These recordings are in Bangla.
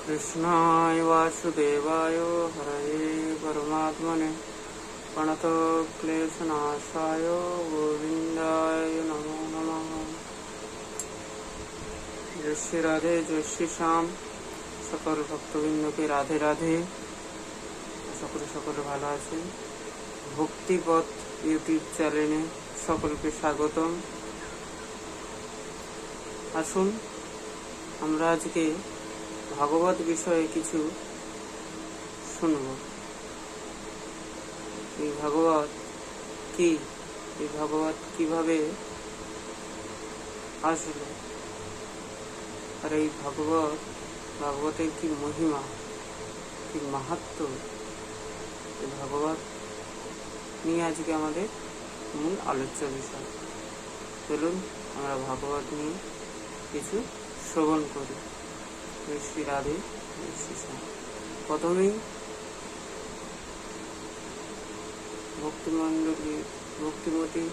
कृष्णाय वासुदेवाय हरये परमात्मने प्रणतक्लेशनाशाय गोविन्दाय नमो नमः। जय श्री राधे, जय श्री श्याम। সকল ভক্তবৃন্দকে রাধে রাধে। সকলে ভালো আছেন। ভক্তিপথ ইউটিউব চ্যানেলে সকলকে স্বাগতম। আসুন আমরা আজকে ভাগবত বিষয়ে কিছু শুনব। এই ভাগবত কি, এই ভাগবত কিভাবে আসলো, আর এই ভাগবতের কি মহিমা, কি মাহাত্ম্য, এই ভাগবত নিয়ে আজকে আমাদের মূল আলোচ্য বিষয়। চলুন আমরা ভাগবত নিয়ে কিছু শ্রবণ করি। শ্রী রাধে, শ্রী শ্যাম। প্রথমেই ভক্তিমতী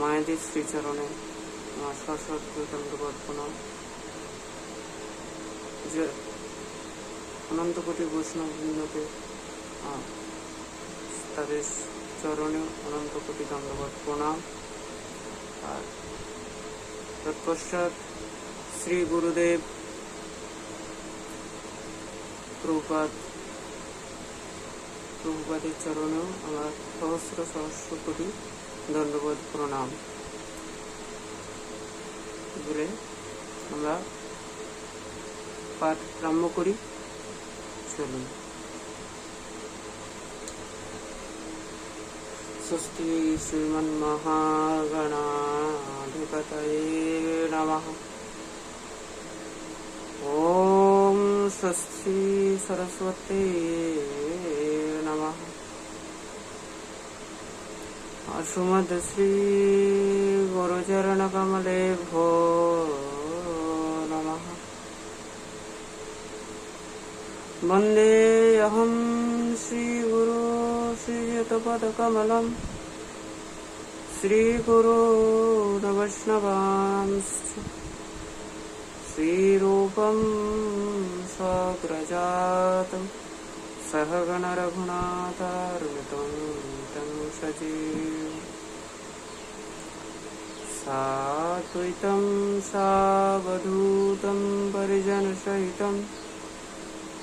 মায়েদের শ্রীচরণে আমার সশস্ত্র দণ্ডবত প্রণাম। যে অনন্ত কোটি বৈষ্ণববৃন্দকে তাদের চরণে অনন্ত কোটি দণ্ডবত প্রণাম। আর তৎপশ্চাৎ শ্রী গুরুদেব প্রভুপাদের চরণেও আমার সহস্র কোটি দণ্ডবত প্রণাম বলে আমরা পাঠ আরম্ভ করি। চলুন। স্বস্তি শ্রীমন্মহাগণাধিপতয়ে নমঃ। ওম স্বস্তি সরস্বতী নমঃ। অসুমদ শ্রী গুরুচরণ কমলে ভো নমঃ। বন্দে অহম শ্রীগুরু শ্রীযুতপদকমলম শ্রীগুরুন বৈষ্ণবাংশ্চ শ্রীরূপম সগ্রজাতম সহগণ রঘুনাথার্বিতং तं সজীব সাদ্বৈতং সাবধূतं পরিজনসহিतं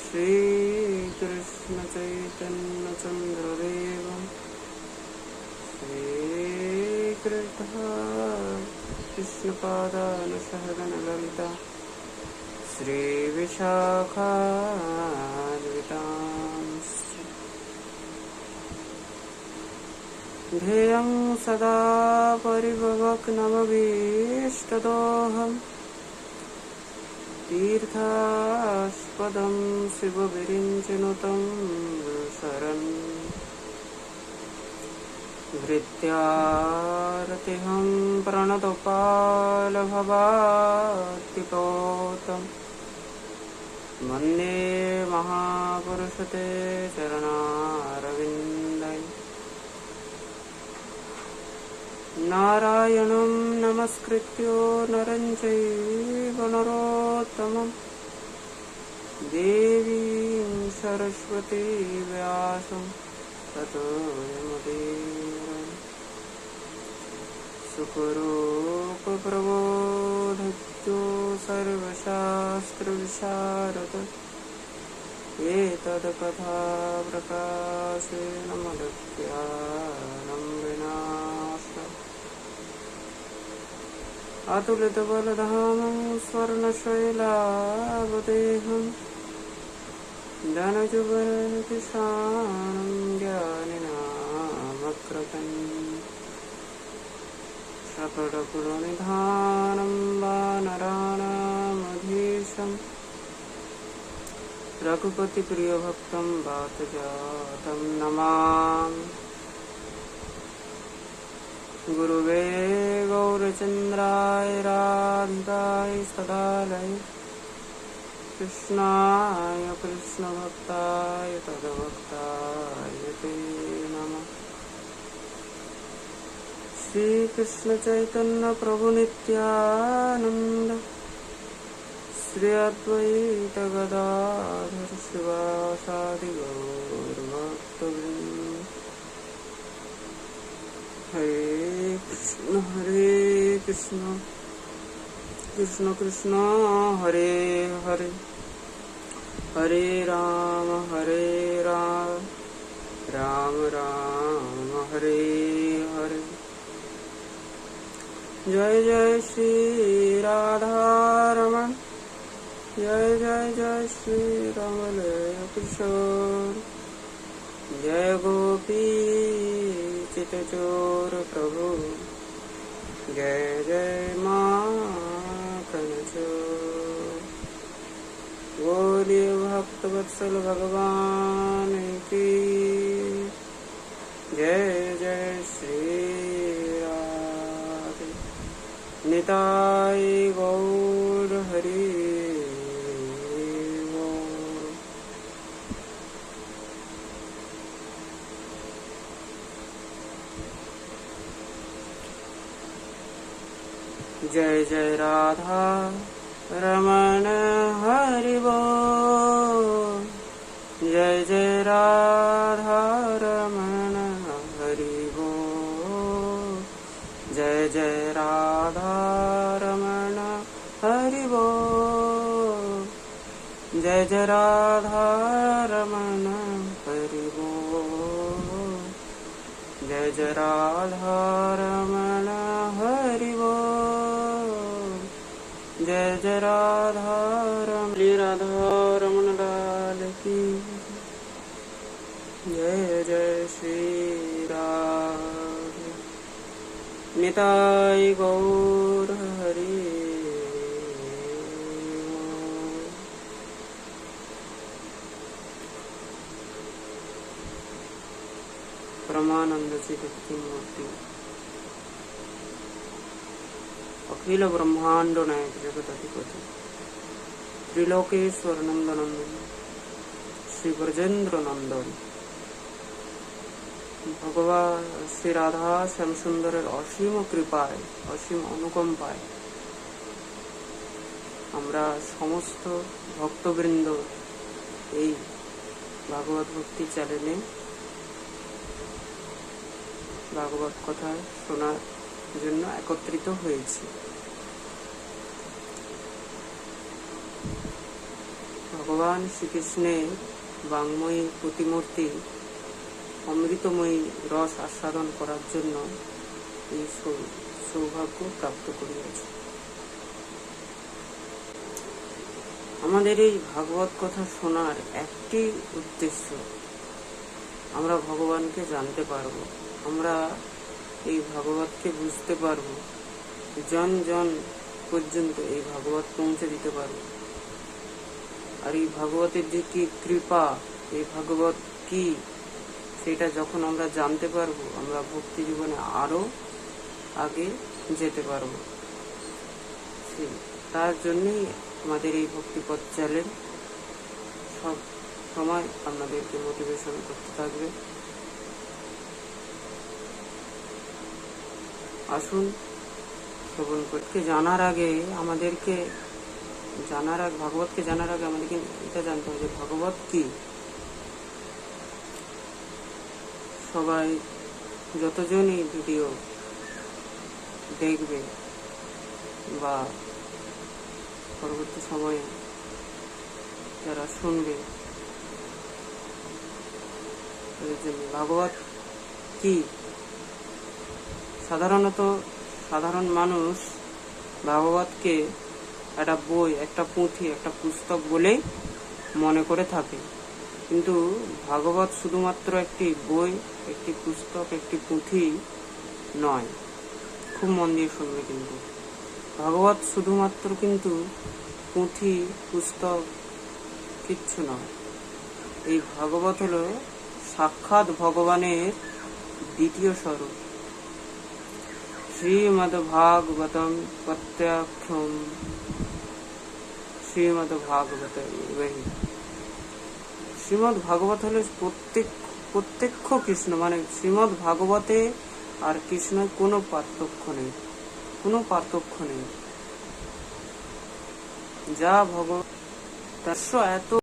শ্রীকৃষ্ণ চৈতন্য চন্দ্রদেবম কৃষ্ণপাদান সহগণ ললিতা শ্রীবিশাখান্বিতাংশ্চ ध्येयं सदा परिभवग्नमभीष्टदोहं तीर्थास्पदं शिवविरिञ्चनुतं शरणं धृत्यारतिहं प्रणतपालभवात्तिपोतं वन्दे महापुरुषते चरणारविन्दं। नारायणं नमस्कृत्य नरं चैव नरोत्तमं देवीं सरस्वतीं व्यासं ततो जयमुदीरये। सुखरूपप्रबोधज्ञो सर्वशास्त्रविशारद एतत्कथा प्रकाशेन मदज्ञानं विनाशः। अतुलितबलधामं स्वर्णशैलावदेहं धनजुवनतिशानं ज्ञानिनामग्रगण्यं सकलकुलनिधानं वानराणामधीशं रघुपतिप्रियभक्तं वातजातं नमामि। गुरुवे गौरचन्द्राय राधिकाय सदालय कृष्णाय कृष्णभक्ताय तद्भक्ताय ते नमः। श्रीकृष्ण चैतन्य प्रभु नित्यानंद श्री अद्वैत गदाधर शिवासादि गौरभक्तवृंद। हरे कृष्ण कृष्ण कृष्ण हरे हरे, हरे राम राम राम हरे हरे। जय जय श्री राधा रमण, जय जय जय श्री रमण किशोर, जय गोपी चितचोर प्रभु, जय जय माखनचोर। बोलिए भक्तवत्सल भगवान की जय जय श्री राधे। निताय गौर हरि बोल। जय जय राधा रमण हरि बोल, जय जय राधा रमण हरि बोल, जय जय राधा रमण हरि बोल, जय जय राधा रमण हरि बोल, जय जय राधा रमण हरि बोल, जय जय राधा रमण। राधा रमण लाल की जय जय श्री राधे। निताय गौर हरि। परमानंद चित्त मूर्ति, अखिल ब्रह्मांड नायक जगदधिपति, त्रिलोकेश्वर नंदनंदन श्री ब्रजेंद्र नंदन भगवान श्री राधा श्याम सुंदरेर असीम कृपाय असीम अनुकम्पाय আমরা সমস্ত ভক্তবৃন্দ এই ভাগবত ভক্তি চ্যানেলে ভাগবত কথা শোনার জন্য একত্রিত হয়েছি। ভগবান শ্রীকৃষ্ণের বাংময়ী প্রতিমূর্তি অমৃতময়ী রস আস্বাদন করার জন্য এই সৌভাগ্য প্রাপ্ত করিয়াছি। আমাদের এই ভাগবত কথা শোনার একটি উদ্দেশ্য, আমরা ভগবানকে জানতে পারব, আমরা এই ভাগবতকে বুঝতে পারব, জন জন পর্যন্ত এই ভাগবত পৌঁছে দিতে পারব। আর এই ভাগবতের যে কি কৃপা, এই ভাগবত কি, সেটা যখন আমরা জানতে পারবো, আমরা ভক্তি জীবনে আরো আগে যেতে পারবো। তার জন্যই আমাদের এই ভক্তিপথ চ্যানেল সব সময় আপনাদেরকে মোটিভেশন করতে থাকবে। আসুন শ্রবণ করতে জানার আগে আমাদেরকে ভাগবতকে জানার আগে আমাদেরকে এটা জানতে হবে যে ভাগবত কি। সবাই যতজনই ভিডিও দেখবে বা পরবর্তী সময়ে যারা শুনবে, ভাগবত কি, সাধারণ মানুষ ভাগবতকে একটা বই, একটা পুঁথি, একটা পুস্তক বলেই মনে করে থাকে, কিন্তু ভাগবত শুধুমাত্র একটি বই, একটি পুস্তক, একটি পুঁথি নয়। খুব মন দিয়ে শুনবে, কিন্তু ভাগবত শুধুমাত্র কিন্তু পুঁথি, পুস্তক কিচ্ছু নয়। এই ভাগবত হলো সাক্ষাৎ ভগবানের দ্বিতীয় স্বরূপ। শ্রীমদ্ভাগবতম প্রত্যক্ষম শ্রীমদ্ভাগবত। শ্রীমদ্ ভাগবত হলো প্রত্যক্ষ কৃষ্ণ, মানে শ্রীমদ্ ভাগবতে আর কৃষ্ণের কোনো পার্থক্য নেই। যা ভগবান এত